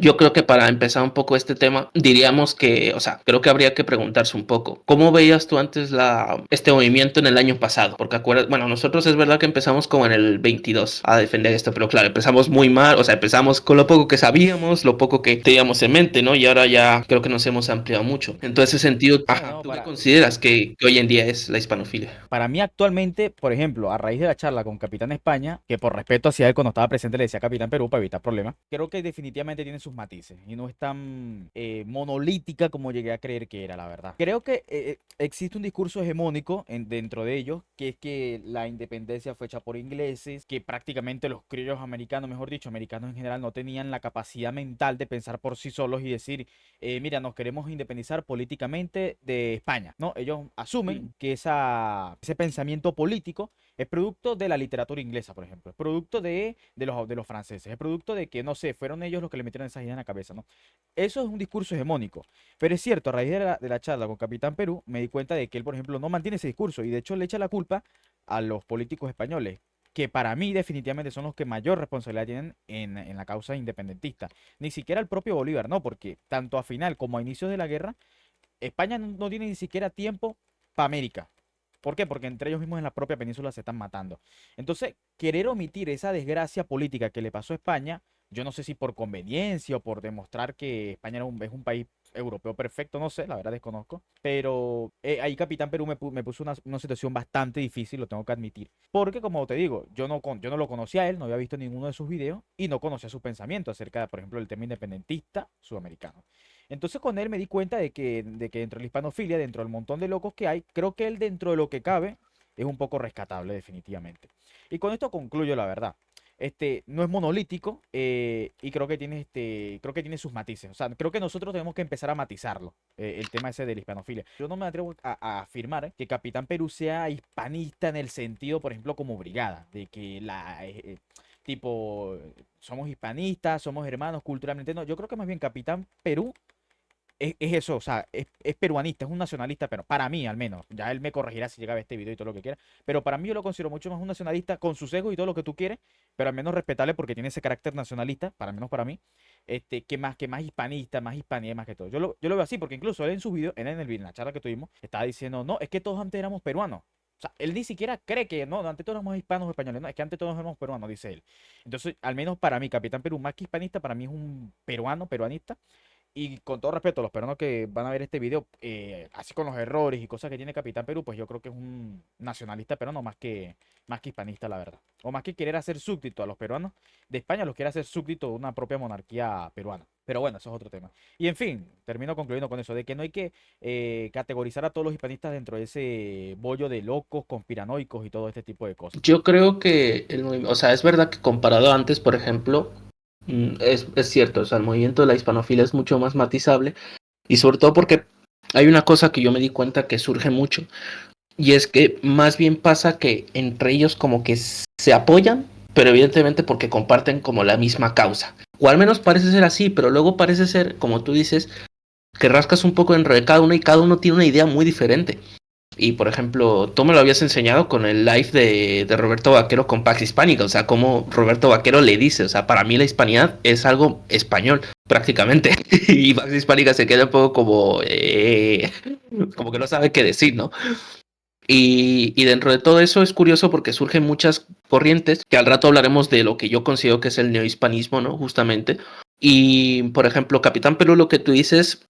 yo creo que para empezar un poco este tema, diríamos que, o sea, creo que habría que preguntarse un poco, ¿cómo veías tú antes este movimiento en el año pasado? Porque acuerdas, bueno, nosotros es verdad que empezamos como en el 22 a defender esto, pero claro, empezamos muy mal, o sea, empezamos con lo poco que sabíamos, lo poco que teníamos en mente, ¿no? Y ahora ya creo que nos hemos ampliado mucho. En todo ese sentido, ajá, Bueno, ¿tú qué consideras que hoy en día es la hispanofilia? para mí actualmente, por ejemplo, a raíz de la charla con Capitán España, que por respeto hacia él cuando estaba presente le decía Capitán Perú para evitar problemas, creo que definitivamente tiene sus matices y no es tan monolítica como llegué a creer que era, la verdad. Creo que existe un discurso hegemónico dentro de ellos, que es que la independencia fue hecha por ingleses, que prácticamente los criollos americanos, mejor dicho, americanos en general, no tenían la capacidad mental de pensar por sí solos y decir, mira, nos queremos independizar políticamente de España, ¿no? Ellos asumen que ese pensamiento político es producto de la literatura inglesa, por ejemplo, es producto de los franceses, es producto de que, no sé, fueron ellos los que le metieron esa idea en la cabeza, ¿no? Eso es un discurso hegemónico, pero es cierto, a raíz de la charla con Capitán Perú, me di cuenta de que él, por ejemplo, no mantiene ese discurso y de hecho le echa la culpa a los políticos españoles, que para mí definitivamente son los que mayor responsabilidad tienen en la causa independentista. Ni siquiera el propio Bolívar, no, porque tanto a final como a inicios de la guerra, España no tiene ni siquiera tiempo para América. ¿Por qué? Porque entre ellos mismos en la propia península se están matando. Entonces, querer omitir esa desgracia política que le pasó a España, yo no sé si por conveniencia o por demostrar que España es un país europeo perfecto, no sé, la verdad desconozco. Pero ahí Capitán Perú me puso una situación bastante difícil, lo tengo que admitir. Porque, como te digo, yo no lo conocía a él, no había visto ninguno de sus videos y no conocía su pensamiento acerca, por ejemplo, del tema independentista sudamericano. Entonces con él me di cuenta de que dentro de la hispanofilia, dentro del montón de locos que hay, creo que él dentro de lo que cabe es un poco rescatable definitivamente. Y con esto concluyo la verdad. No es monolítico y creo que tiene sus matices. O sea, creo que nosotros tenemos que empezar a matizarlo, el tema ese de la hispanofilia. Yo no me atrevo a afirmar que Capitán Perú sea hispanista en el sentido, por ejemplo, como brigada, de que tipo, somos hispanistas, somos hermanos culturalmente. No, yo creo que más bien Capitán Perú es eso, o sea, es peruanista, es un nacionalista, pero para mí al menos, ya él me corregirá si llega a ver este video y todo lo que quiera, pero para mí yo lo considero mucho más un nacionalista con sus egos y todo lo que tú quieres, pero al menos respetable porque tiene ese carácter nacionalista, para menos para mí, que más hispanista, más hispanidad, más que todo. Yo lo veo así, porque incluso él en sus videos, en la charla que tuvimos, estaba diciendo, no, es que todos antes éramos peruanos. O sea, él ni siquiera cree que, no, antes todos éramos hispanos o españoles, no, es que antes todos éramos peruanos, dice él. Entonces, al menos para mí, Capitán Perú, más que hispanista, para mí es un peruano, peruanista, y con todo respeto a los peruanos que van a ver este video, así con los errores y cosas que tiene Capitán Perú, pues yo creo que es un nacionalista peruano más que hispanista, la verdad. O más que querer hacer súbdito a los peruanos de España, los quiere hacer súbdito de una propia monarquía peruana. Pero bueno, eso es otro tema. Y en fin, termino concluyendo con eso, de que no hay que categorizar a todos los hispanistas dentro de ese bollo de locos, conspiranoicos y todo este tipo de cosas. Yo creo que o sea, es verdad que comparado antes, por ejemplo, es cierto, o sea, el movimiento de la hispanofila es mucho más matizable y sobre todo porque hay una cosa que yo me di cuenta que surge mucho y es que más bien pasa que entre ellos como que se apoyan, pero evidentemente porque comparten como la misma causa. O al menos parece ser así, pero luego parece ser, como tú dices, que rascas un poco dentro de cada uno y cada uno tiene una idea muy diferente. Y por ejemplo, tú me lo habías enseñado con el live de Roberto Vaquero con Pax Hispánica, o sea, como Roberto Vaquero le dice, o sea, para mí la hispanidad es algo español, prácticamente. Y Pax Hispánica se queda un poco como que no sabe qué decir, ¿no? Y dentro de todo eso es curioso porque surgen muchas corrientes, que al rato hablaremos de lo que yo considero que es el neohispanismo, ¿no? Justamente. Y, por ejemplo, Capitán Perú, lo que tú dices,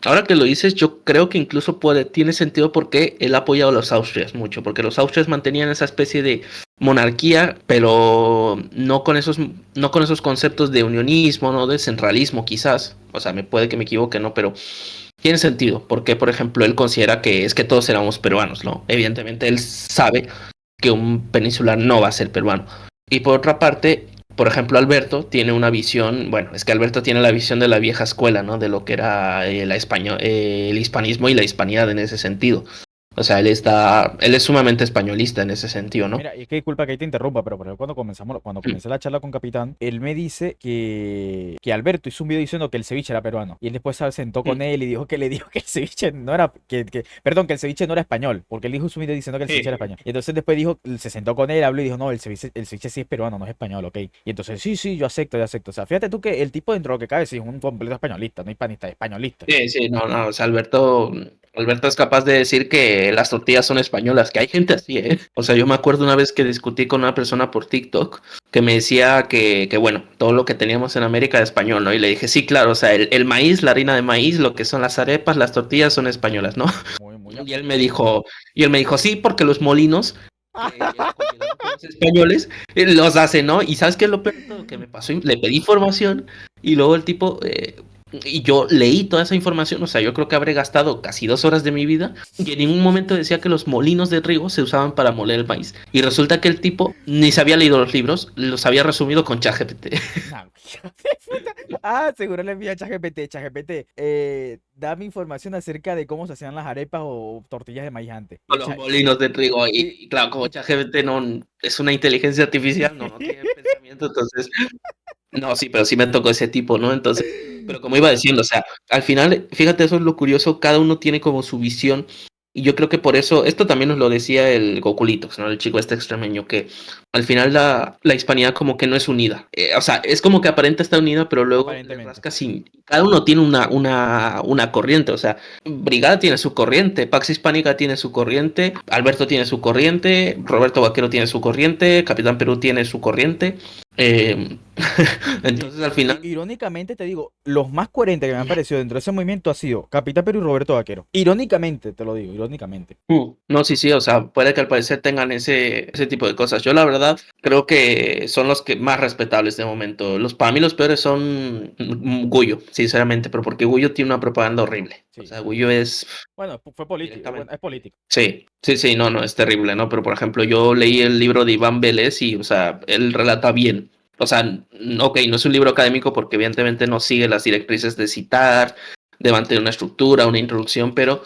ahora que lo dices, yo creo que incluso tiene sentido porque él ha apoyado a los Austrias mucho, porque los Austrias mantenían esa especie de monarquía, pero no con esos conceptos de unionismo, no de centralismo, quizás. O sea, me puede que me equivoque, ¿no? Pero tiene sentido, porque por ejemplo él considera que es que todos éramos peruanos, ¿no? Evidentemente él sabe que un peninsular no va a ser peruano. Y por otra parte, por ejemplo, Alberto tiene una visión, bueno, es que Alberto tiene la visión de la vieja escuela, ¿no? De lo que era el hispanismo y la hispanidad en ese sentido. O sea, él es sumamente españolista en ese sentido, ¿no? Mira, y es que disculpa que ahí te interrumpa, pero por ejemplo, cuando Mm. comencé la charla con Capitán, él me dice que Alberto hizo un video diciendo que el ceviche era peruano. Y él después se sentó con Mm. él y dijo que le dijo que el ceviche no era, perdón, que el ceviche no era español, porque él dijo en su video diciendo que el ceviche era español. Y entonces después dijo, se sentó con él, habló y dijo, no, el ceviche sí es peruano, no es español, ok. Y entonces, sí, sí, yo acepto, yo acepto. O sea, fíjate tú que el tipo dentro de lo que cabe sí es un completo españolista, no hispanista, es españolista. Sí, sí, no, no, o sea, Alberto es capaz de decir que las tortillas son españolas, que hay gente así, ¿eh? O sea, yo me acuerdo una vez que discutí con una persona por TikTok que me decía que bueno, todo lo que teníamos en América era español, ¿no? Y le dije, sí, claro, o sea, el maíz, la harina de maíz, lo que son las arepas, las tortillas son españolas, ¿no? Muy, muy Y él absurdo. me dijo, sí, porque los molinos que llegaron con los españoles los hacen, ¿no? Y ¿sabes qué es lo peor de todo? Que me pasó, le pedí información y luego el tipo, y yo leí toda esa información, o sea, yo creo que habré gastado casi 2 horas de mi vida y en ningún momento decía que los molinos de trigo se usaban para moler el maíz. Y resulta que el tipo ni se había leído los libros, los había resumido con ChatGPT. No, hijo de puta. Ah, seguro le envía a ChatGPT. ChatGPT, dame información acerca de cómo se hacían las arepas o tortillas de maíz antes. Con los molinos de trigo. Y, Y claro, como y- ChatGPT no es una inteligencia artificial, no tiene pensamiento, entonces no, sí, pero sí me tocó ese tipo, ¿no? Entonces, pero como iba diciendo, o sea, al final, fíjate, eso es lo curioso, cada uno tiene como su visión, y yo creo que por eso, esto también nos lo decía el Gokulitos, ¿no? El chico este extremeño, que al final la hispanidad como que no es unida. O sea, es como que aparenta estar unida, pero luego le Aparentemente. rasca sin. Cada uno tiene una corriente, o sea, Brigada tiene su corriente, Pax Hispánica tiene su corriente, Alberto tiene su corriente, Roberto Vaquero tiene su corriente, Capitán Perú tiene su corriente. Eh, entonces al final. Irónicamente te digo, los más coherentes que me han parecido dentro de ese movimiento ha sido Capitán Perú y Roberto Vaquero. Irónicamente, te lo digo, irónicamente. No, sí, sí, o sea, puede que al parecer tengan ese tipo de cosas. Yo la verdad creo que son los que más respetables de momento. Para mí los peores son Gullo, sinceramente, pero porque Gullo tiene una propaganda horrible. O Sí, sea, sí. Gullo es Bueno, fue político, bueno, directamente. es político. Sí, sí, sí, no, no, es terrible, ¿no? Pero por ejemplo, yo leí el libro de Iván Vélez y, o sea, él relata bien. O sea, ok, no es un libro académico porque evidentemente no sigue las directrices de citar, de mantener una estructura, una introducción, pero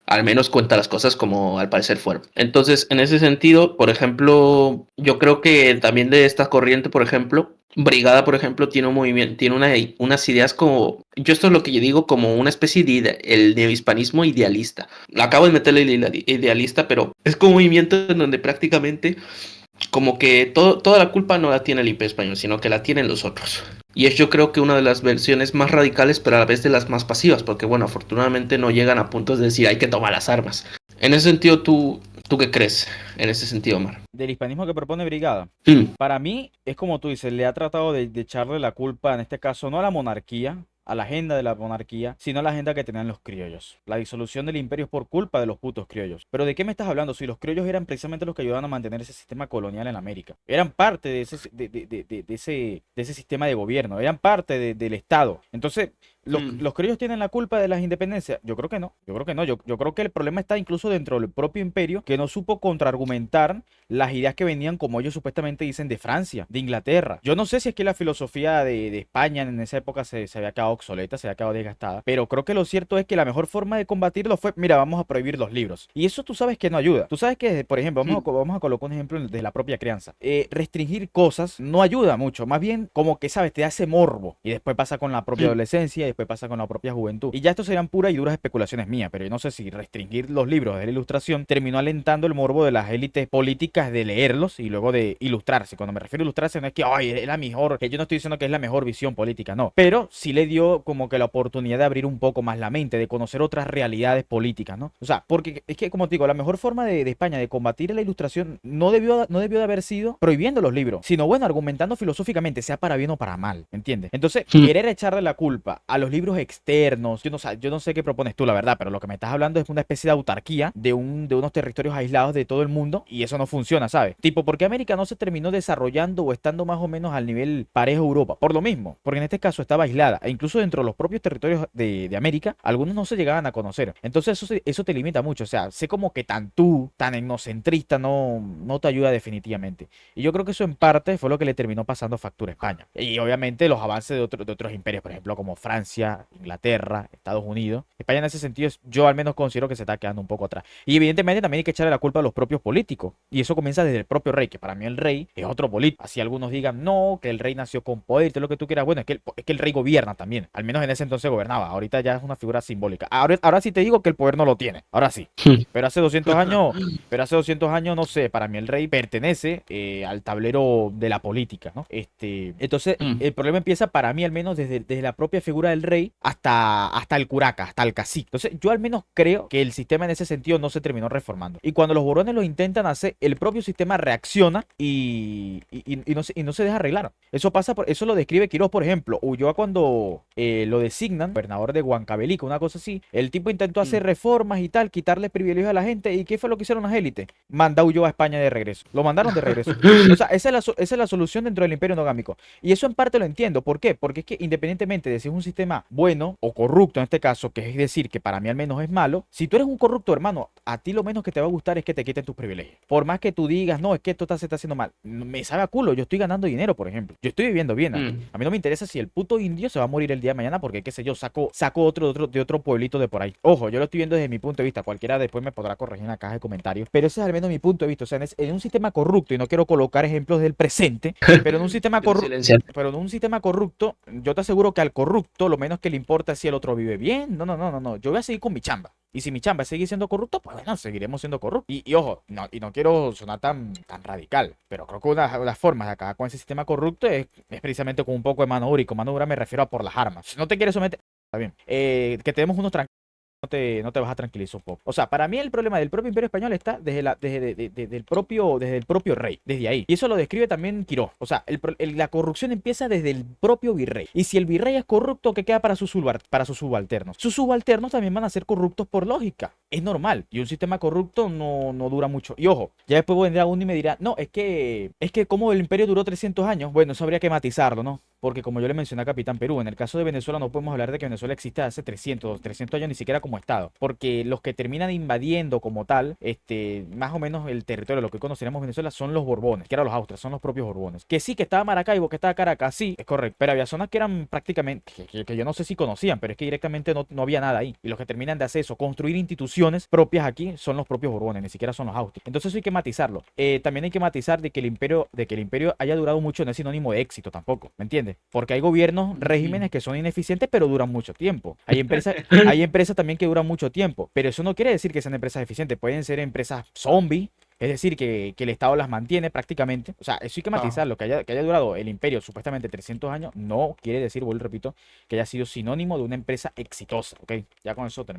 al menos cuenta las cosas como al parecer fueron. Entonces, en ese sentido, por ejemplo, yo creo que también de esta corriente, por ejemplo, Brigada, por ejemplo, tiene un movimiento, tiene unas ideas como, yo esto es lo que yo digo como una especie de el neohispanismo idealista. Acabo de meterle el idealista, pero es como un movimiento en donde prácticamente como que toda la culpa no la tiene el Imperio Español, sino que la tienen los otros. Y es yo creo que una de las versiones más radicales, pero a la vez de las más pasivas, porque bueno, afortunadamente no llegan a puntos de decir hay que tomar las armas. En ese sentido, ¿tú qué crees? En ese sentido, Omar. Del hispanismo que propone Brigada. Mm, Para mí, es como tú dices, le ha tratado de echarle la culpa, en este caso, no a la monarquía, a la agenda de la monarquía, sino a la agenda que tenían los criollos. La disolución del imperio es por culpa de los putos criollos. Pero ¿de qué me estás hablando? Si los criollos eran precisamente los que ayudaban a mantener ese sistema colonial en América. Eran parte de ese sistema de gobierno, eran parte del Estado. Entonces, mm, ¿los criollos tienen la culpa de las independencias? Yo creo que no, yo creo que no. Yo creo que el problema está incluso dentro del propio imperio, que no supo contraargumentar las ideas que venían, como ellos supuestamente dicen, de Francia, de Inglaterra. Yo no sé si es que la filosofía de España en esa época se había quedado obsoleta, se había quedado desgastada, pero creo que lo cierto es que la mejor forma de combatirlo fue, mira, vamos a prohibir los libros. Y eso tú sabes que no ayuda. Tú sabes que, por ejemplo, mm, vamos a colocar un ejemplo de la propia crianza. Restringir cosas no ayuda mucho, más bien como que, ¿sabes? Te hace morbo. Y después pasa con la propia mm. adolescencia, y después pasa con la propia juventud. Y ya esto serían puras y duras especulaciones mías, pero yo no sé si restringir los libros de la ilustración terminó alentando el morbo de las élites políticas de leerlos y luego de ilustrarse. Cuando me refiero a ilustrarse no es que, ay, es la mejor, que yo no estoy diciendo que es la mejor visión política, no. Pero sí le dio como que la oportunidad de abrir un poco más la mente, de conocer otras realidades políticas, ¿no? O sea, porque es que, como te digo, la mejor forma de España de combatir la ilustración no debió de haber sido prohibiendo los libros, sino bueno, argumentando filosóficamente, sea para bien o para mal, ¿entiendes? Entonces, Mm. querer echarle la culpa a los libros externos, yo no sé qué propones tú, la verdad, pero lo que me estás hablando es una especie de autarquía de unos territorios aislados de todo el mundo y eso no funciona, ¿sabes? Tipo, ¿por qué América no se terminó desarrollando o estando más o menos al nivel parejo a Europa? Por lo mismo, porque en este caso estaba aislada e incluso dentro de los propios territorios de América, algunos no se llegaban a conocer. Entonces eso te limita mucho, o sea, sé como que tan tú, tan etnocentrista, no te ayuda definitivamente. Y yo creo que eso en parte fue lo que le terminó pasando factura a España. Y obviamente los avances de otros imperios, por ejemplo, como Francia Francia, Inglaterra, Estados Unidos. España en ese sentido, yo al menos considero que se está quedando un poco atrás. Y evidentemente también hay que echarle la culpa a los propios políticos. Y eso comienza desde el propio rey, que para mí el rey es otro político. Así algunos digan, no, que el rey nació con poder, todo lo que tú quieras. Bueno, es que el rey gobierna también. Al menos en ese entonces gobernaba. Ahorita ya es una figura simbólica. Ahora sí te digo que el poder no lo tiene. Ahora sí. Pero hace 200 años, no sé, para mí el rey pertenece al tablero de la política, ¿no? Entonces, el problema empieza para mí al menos desde la propia figura del rey hasta el curaca, hasta el cacique. Entonces, yo al menos creo que el sistema en ese sentido no se terminó reformando. Y cuando los Borbones lo intentan hacer, el propio sistema reacciona y no se deja arreglar. Eso lo describe Quirós, por ejemplo. Ulloa cuando lo designan gobernador de Huancavelica, una cosa así. El tipo intentó hacer reformas y tal, quitarle privilegios a la gente. ¿Y qué fue lo que hicieron las élites? Manda a Ulloa a España de regreso. Lo mandaron de regreso. O sea, esa es la solución dentro del imperio endogámico. Y eso en parte lo entiendo. ¿Por qué? Porque es que independientemente de si es un sistema bueno o corrupto en este caso, que es decir, que para mí al menos es malo, si tú eres un corrupto, hermano, a ti lo menos que te va a gustar es que te quiten tus privilegios. Por más que tú digas, no, es que esto se está haciendo mal. Me sabe a culo, yo estoy ganando dinero, por ejemplo. Yo estoy viviendo bien aquí. A mí no me interesa si el puto indio se va a morir el día de mañana porque, qué sé yo, saco de otro pueblito de por ahí. Ojo, yo lo estoy viendo desde mi punto de vista. Cualquiera después me podrá corregir en la caja de comentarios. Pero ese es al menos mi punto de vista. O sea, en un sistema corrupto, y no quiero colocar ejemplos del presente, pero en un sistema corrupto, yo te aseguro que al corrupto lo menos que le importa es si el otro vive bien. No. Yo voy a seguir con mi chamba. Y si mi chamba sigue siendo corrupta, pues bueno, seguiremos siendo corruptos. Y ojo, no quiero sonar tan radical, pero creo que una de las formas de acabar con ese sistema corrupto es precisamente con un poco de mano dura. Y con mano dura me refiero a por las armas. Si no te quieres someter, está bien. Que tenemos unos tranquilos. No te vas a tranquilizar un poco. O sea, para mí el problema del propio Imperio Español está desde el propio rey, desde ahí. Y eso lo describe también Quirós. O sea, la corrupción empieza desde el propio virrey. Y si el virrey es corrupto, ¿qué queda para sus subalternos? Sus subalternos también van a ser corruptos por lógica. Es normal. Y un sistema corrupto no dura mucho. Y ojo, ya después vendrá uno y me dirá, no, es que como el imperio duró 300 años, bueno, eso habría que matizarlo, ¿no? Porque como yo le mencioné a Capitán Perú, en el caso de Venezuela no podemos hablar de que Venezuela existe hace 300 años ni siquiera como Estado. Porque los que terminan invadiendo como tal, más o menos el territorio, lo que conocemos Venezuela, son los Borbones, que eran los Austrias, son los propios Borbones. Que sí, que estaba Maracaibo, que estaba Caracas, sí, es correcto. Pero había zonas que eran prácticamente, que yo no sé si conocían, pero es que directamente no había nada ahí. Y los que terminan de hacer eso, construir instituciones propias aquí, son los propios Borbones, ni siquiera son los Austrias. Entonces eso hay que matizarlo. También hay que matizar de que el imperio haya durado mucho no es sinónimo de éxito tampoco, ¿me entiendes? Porque hay gobiernos, regímenes que son ineficientes, pero duran mucho tiempo. Hay empresas también que duran mucho tiempo, pero eso no quiere decir que sean empresas eficientes. Pueden ser empresas zombie, es decir, que el Estado las mantiene prácticamente. O sea, eso hay que matizarlo. Que haya durado el imperio supuestamente 300 años, no quiere decir, vuelvo y repito, que haya sido sinónimo de una empresa exitosa, ¿ok? Ya con eso termino.